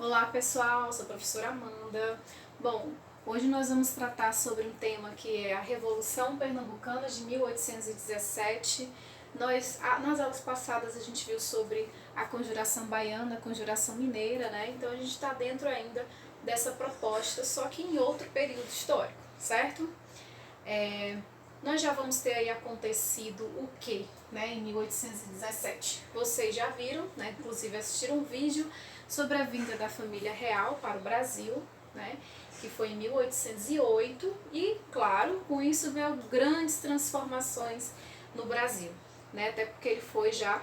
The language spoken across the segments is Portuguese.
Olá pessoal, sou a professora Amanda. Bom, hoje nós vamos tratar sobre um tema que é a Revolução Pernambucana de 1817. Nas aulas passadas a gente viu sobre a Conjuração Baiana, a Conjuração Mineira, né? Então a gente está dentro ainda dessa proposta, só que em outro período histórico, certo? Nós já vamos ter aí acontecido o que, né, em 1817? Vocês já viram, né, inclusive assistiram um vídeo sobre a vinda da família real para o Brasil, né, que foi em 1808 e, claro, com isso veio grandes transformações no Brasil, né, até porque ele foi já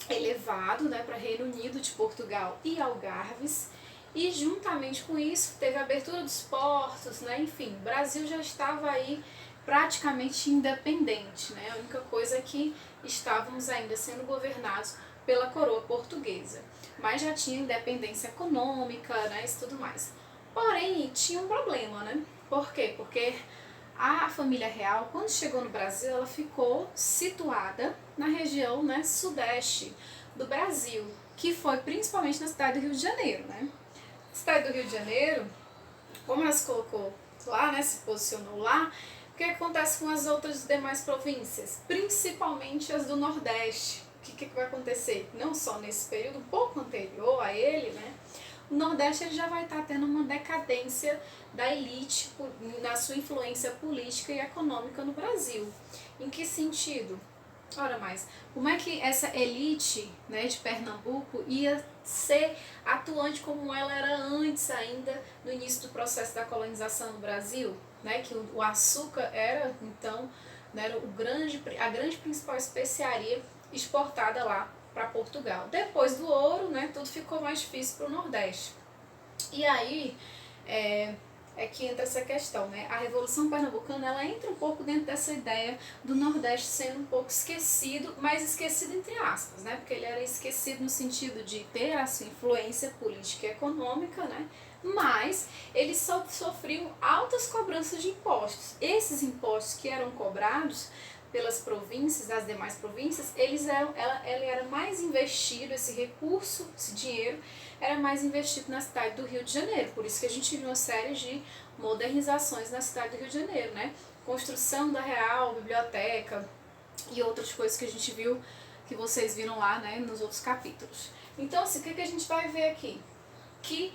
elevado, né, para Reino Unido de Portugal e Algarves, e juntamente com isso teve a abertura dos portos, né, enfim, o Brasil já estava aí praticamente independente, né? A única coisa é que estávamos ainda sendo governados pela coroa portuguesa, mas já tinha independência econômica, né, e tudo mais. Porém, tinha um problema, né? Por quê? Porque a família real, quando chegou no Brasil, ela ficou situada na região, né, sudeste do Brasil, que foi principalmente na cidade do Rio de Janeiro, né? A cidade do Rio de Janeiro, como ela se colocou lá, né, se posicionou lá, o que acontece com as outras demais províncias? Principalmente as do Nordeste. O que vai acontecer? Não só nesse período, um pouco anterior a ele, né? O Nordeste ele já vai estar tendo uma decadência da elite na sua influência política e econômica no Brasil. Em que sentido? Ora mais, como é que essa elite, né, de Pernambuco ia ser atuante como ela era antes ainda, no início do processo da colonização no Brasil? Né, que o açúcar era, então, né, era a grande principal especiaria exportada lá para Portugal. Depois do ouro, né, tudo ficou mais difícil para o Nordeste. E aí é que entra essa questão, né? A Revolução Pernambucana, ela entra um pouco dentro dessa ideia do Nordeste sendo um pouco esquecido, mas esquecido entre aspas, né? Porque ele era esquecido no sentido de ter a sua influência política e econômica, né? Mas eles sofriam altas cobranças de impostos. Esses impostos que eram cobrados pelas províncias, das demais províncias, ele era mais investido, esse recurso, esse dinheiro, era mais investido na cidade do Rio de Janeiro. Por isso que a gente viu uma série de modernizações na cidade do Rio de Janeiro, né? Construção da Real Biblioteca e outras coisas que a gente viu, que vocês viram lá, né, nos outros capítulos. Então, assim, o que a gente vai ver aqui? Que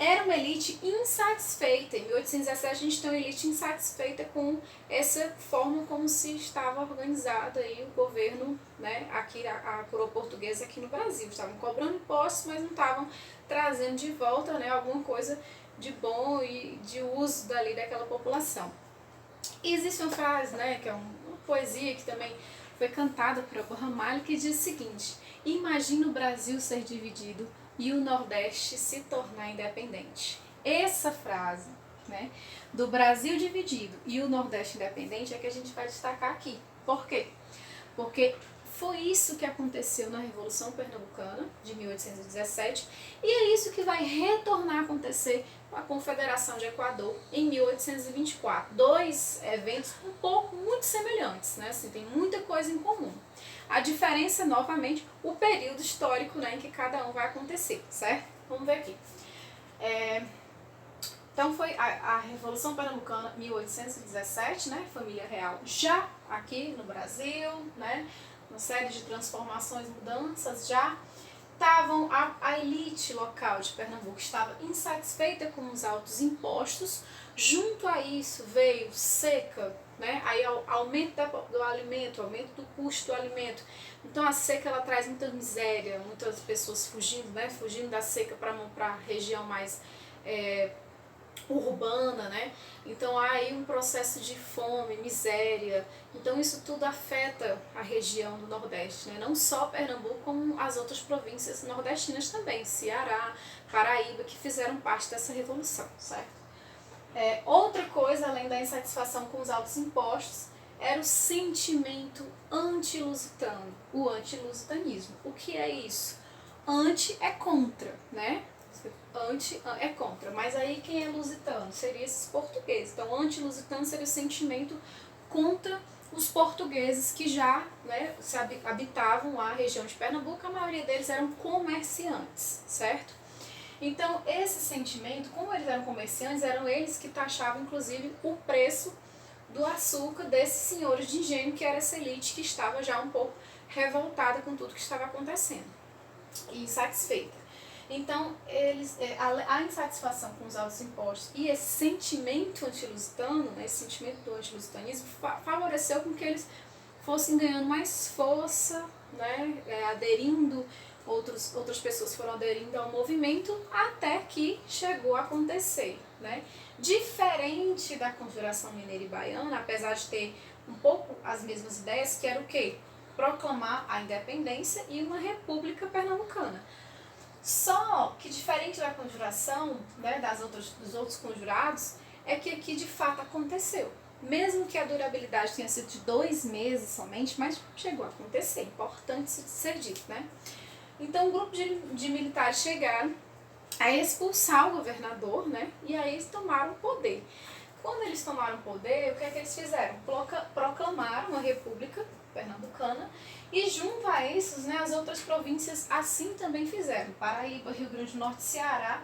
era uma elite insatisfeita. Em 1817 a gente tem uma elite insatisfeita com essa forma como se estava organizado aí o governo, né, aqui a coroa portuguesa aqui no Brasil. Estavam cobrando impostos, mas não estavam trazendo de volta, né, alguma coisa de bom e de uso dali daquela população. E existe uma frase, né, que é uma poesia que também foi cantada por Abraham Ramalho, que diz o seguinte: imagina o Brasil ser dividido e o Nordeste se tornar independente. Essa frase, né, do Brasil dividido e o Nordeste independente é que a gente vai destacar aqui. Por quê? Porque foi isso que aconteceu na Revolução Pernambucana de 1817 e é isso que vai retornar a acontecer com a Confederação de Equador em 1824. Dois eventos muito semelhantes, né? Assim, tem muita coisa em comum. A diferença, novamente, o período histórico, né, em que cada um vai acontecer, certo? Vamos ver aqui. Então foi a Revolução Pernambucana 1817, né, família real já aqui no Brasil, né, uma série de transformações, mudanças já. A elite local de Pernambuco estava insatisfeita com os altos impostos, junto a isso veio seca, né? Aí aumento do alimento, aumento do custo do alimento. Então a seca ela traz muita miséria, muitas pessoas fugindo, né? Fugindo da seca para a região mais urbana, né? Então há aí um processo de fome, miséria. Então isso tudo afeta a região do Nordeste, né? Não só Pernambuco, como as outras províncias nordestinas também, Ceará, Paraíba, que fizeram parte dessa revolução, certo? Outra coisa, além da insatisfação com os altos impostos, era o sentimento anti-lusitano, o anti-lusitanismo. O que é isso? Anti é contra, né? Anti é contra, mas aí quem é lusitano? Seria esses portugueses. Então, anti-lusitano seria o sentimento contra os portugueses que já, né, habitavam a região de Pernambuco. A maioria deles eram comerciantes, certo? Então, esse sentimento, como eles eram comerciantes, eram eles que taxavam, inclusive, o preço do açúcar desses senhores de engenho, que era essa elite que estava já um pouco revoltada com tudo que estava acontecendo e insatisfeita. Então, a insatisfação com os altos impostos e esse sentimento antilusitano, né, esse sentimento do antilusitanismo, favoreceu com que eles fossem ganhando mais força, né, aderindo, outras pessoas foram aderindo ao movimento, até que chegou a acontecer. Né? Diferente da Conjuração Mineira e Baiana, apesar de ter um pouco as mesmas ideias, que era o quê? Proclamar a independência e uma república pernambucana. Só que diferente da conjuração, né, dos outros conjurados, é que aqui de fato aconteceu. Mesmo que a durabilidade tenha sido de 2 meses somente, mas chegou a acontecer, importante ser dito, né? Então um grupo de militares chegaram a expulsar o governador, né? E aí eles tomaram o poder. Quando eles tomaram o poder, o que é que eles fizeram? Proclamaram a república pernambucana e junto a isso, né, as outras províncias assim também fizeram. Paraíba, Rio Grande do Norte, Ceará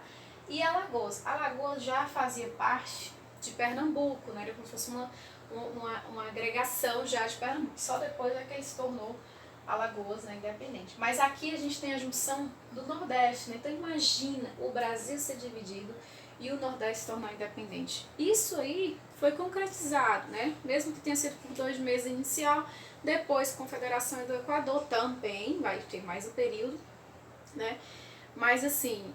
e Alagoas. Alagoas já fazia parte de Pernambuco, né, era como se fosse uma agregação já de Pernambuco. Só depois é que ele se tornou Alagoas, né, independente. Mas aqui a gente tem a junção do Nordeste, né? Então imagina o Brasil ser dividido e o Nordeste se tornar independente. Isso aí foi concretizado, né? Mesmo que tenha sido por 2 meses inicial, depois Confederação do Equador também vai ter mais um período, né? Mas assim,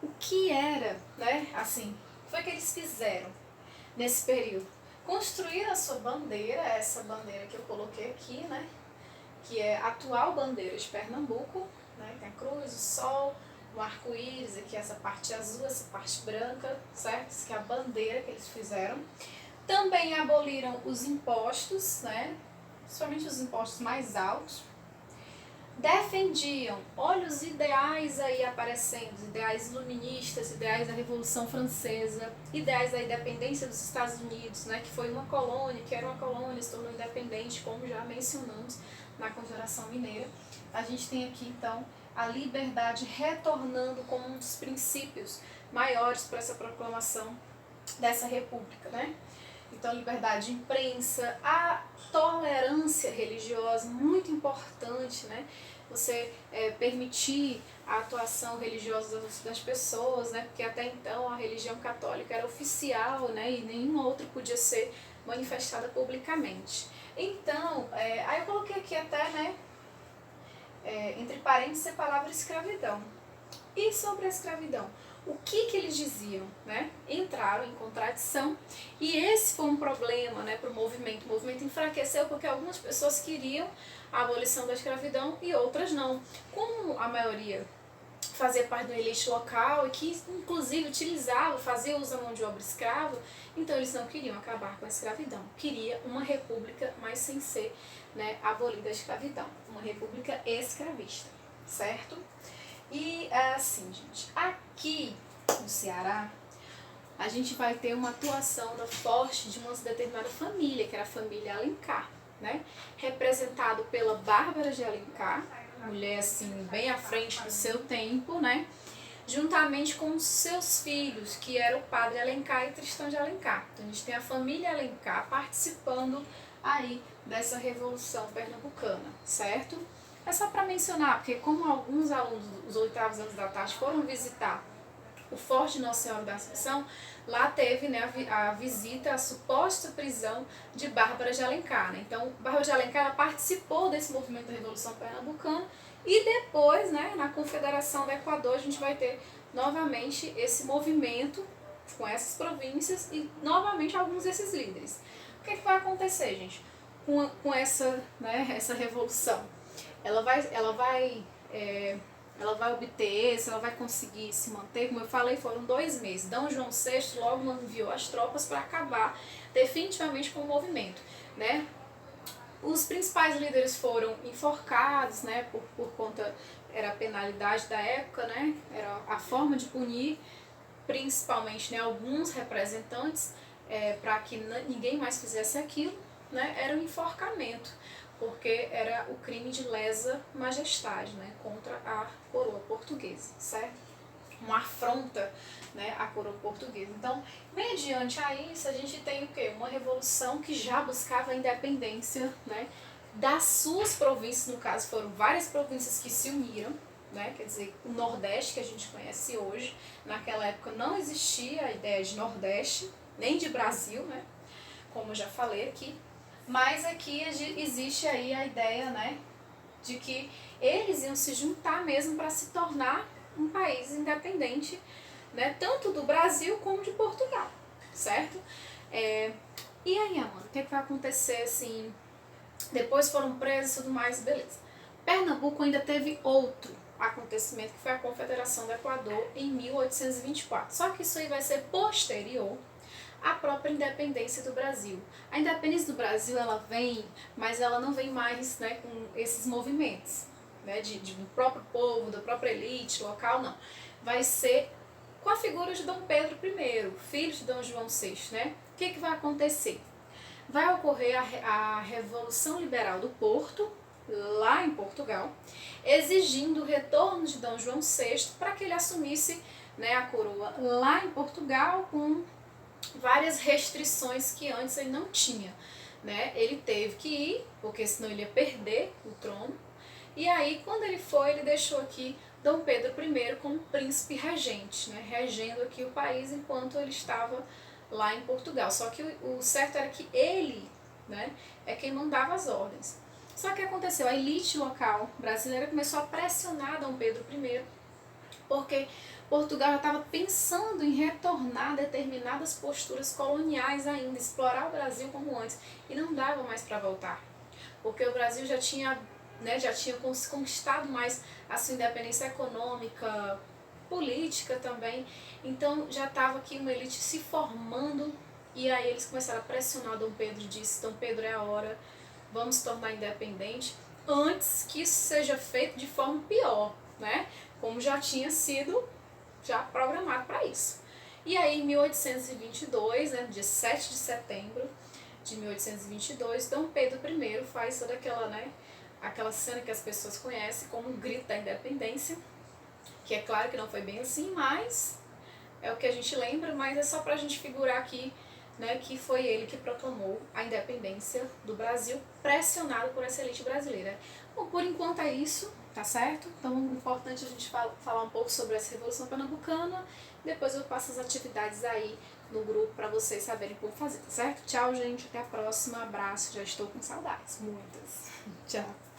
o que era, né? Assim, foi que eles fizeram nesse período? Construir a sua bandeira, essa bandeira que eu coloquei aqui, né? Que é a atual bandeira de Pernambuco, né? Tem a cruz, o sol, o arco-íris, aqui essa parte azul, essa parte branca, certo? Isso que é a bandeira que eles fizeram. Também aboliram os impostos, né? Principalmente os impostos mais altos. Defendiam, olha os ideais aí aparecendo, os ideais iluministas, ideais da Revolução Francesa, ideais da independência dos Estados Unidos, né? Que foi uma colônia, que era uma colônia, se tornou independente, como já mencionamos na Conjuração Mineira. A gente tem aqui, então, a liberdade retornando como um dos princípios maiores para essa proclamação dessa república, né? Então, liberdade de imprensa, a tolerância religiosa, muito importante, né? Você permitir a atuação religiosa das pessoas, né? Porque até então a religião católica era oficial, né? E nenhuma outra podia ser manifestada publicamente. Então, aí eu coloquei aqui até, né? Entre parênteses, a palavra escravidão. E sobre a escravidão? O que eles diziam, né? Entraram em contradição e esse foi um problema, né, para o movimento. O movimento enfraqueceu porque algumas pessoas queriam a abolição da escravidão e outras não. Como a maioria fazia parte do elite local e que inclusive fazia uso da mão de obra escrava, então eles não queriam acabar com a escravidão. Queria uma república, mas sem ser, né, abolida a escravidão. Uma república escravista, certo? E assim, gente, aqui no Ceará, a gente vai ter uma atuação forte de uma determinada família, que era a família Alencar, né? Representado pela Bárbara de Alencar, mulher assim, bem à frente do seu tempo, né? Juntamente com os seus filhos, que eram o padre Alencar e Tristão de Alencar. Então a gente tem a família Alencar participando aí dessa Revolução Pernambucana, certo? É só para mencionar, porque como alguns alunos dos 8º anos da tarde foram visitar o Forte Nossa Senhora da Assunção, lá teve, né, a visita à suposta prisão de Bárbara de Alencar. Né? Então, Bárbara de Alencar ela participou desse movimento da Revolução Pernambucana e depois, né, na Confederação do Equador, a gente vai ter novamente esse movimento com essas províncias e novamente alguns desses líderes. O que vai acontecer, gente, com essa, né, essa revolução? Ela vai obter esse, ela vai conseguir se manter, como eu falei, foram 2 meses. D. João VI logo enviou as tropas para acabar definitivamente com o movimento, né? Os principais líderes foram enforcados, né, por conta, era a penalidade da época, né, era a forma de punir, principalmente, né, alguns representantes, para que ninguém mais fizesse aquilo, né, era o enforcamento, porque era o crime de lesa majestade, né, contra a coroa portuguesa, certo? uma afronta, né, à coroa portuguesa. Então, mediante a isso, a gente tem o quê? Uma revolução que já buscava a independência, né, das suas províncias, no caso foram várias províncias que se uniram, né, quer dizer, o Nordeste que a gente conhece hoje, naquela época não existia a ideia de Nordeste, nem de Brasil, né, como eu já falei aqui, mas aqui existe aí a ideia, né, de que eles iam se juntar mesmo para se tornar um país independente, né, tanto do Brasil como de Portugal, certo? E aí, Amanda, o que vai acontecer, assim, depois foram presos e tudo mais, beleza. Pernambuco ainda teve outro acontecimento, que foi a Confederação do Equador, em 1824. Só que isso aí vai ser posterior à própria independência do Brasil. A independência do Brasil, ela vem, mas ela não vem mais, né, com esses movimentos, né, do próprio povo, da própria elite local, não. Vai ser com a figura de Dom Pedro I, filho de Dom João VI, né? O que vai acontecer? Vai ocorrer a Revolução Liberal do Porto, lá em Portugal, exigindo o retorno de Dom João VI para que ele assumisse, né, a coroa lá em Portugal, com várias restrições que antes ele não tinha, né? Ele teve que ir, porque senão ele ia perder o trono. E aí, quando ele foi, ele deixou aqui Dom Pedro I como príncipe regente, né? Regendo aqui o país enquanto ele estava lá em Portugal. Só que o certo era que ele, né, é quem mandava as ordens. Só que aconteceu, a elite local brasileira começou a pressionar Dom Pedro I, porque Portugal já estava pensando em retornar determinadas posturas coloniais ainda, explorar o Brasil como antes, e não dava mais para voltar, porque o Brasil já tinha, né, conquistado mais a sua independência econômica, política também, então já estava aqui uma elite se formando, e aí eles começaram a pressionar Dom Pedro, disse, Dom Pedro, é a hora, vamos se tornar independente, antes que isso seja feito de forma pior, né, como já tinha sido programado para isso. E aí, em 1822, né, dia 7 de setembro de 1822, Dom Pedro I faz toda aquela, né, aquela cena que as pessoas conhecem como um grito da independência, que é claro que não foi bem assim, mas é o que a gente lembra, mas é só para a gente figurar aqui, né, que foi ele que proclamou a independência do Brasil, pressionado por essa elite brasileira. Bom, por enquanto é isso, tá certo? Então é importante a gente falar um pouco sobre essa Revolução Pernambucana, depois eu passo as atividades aí no grupo para vocês saberem como fazer, tá certo? Tchau, gente, até a próxima, abraço, já estou com saudades, muitas. Tchau.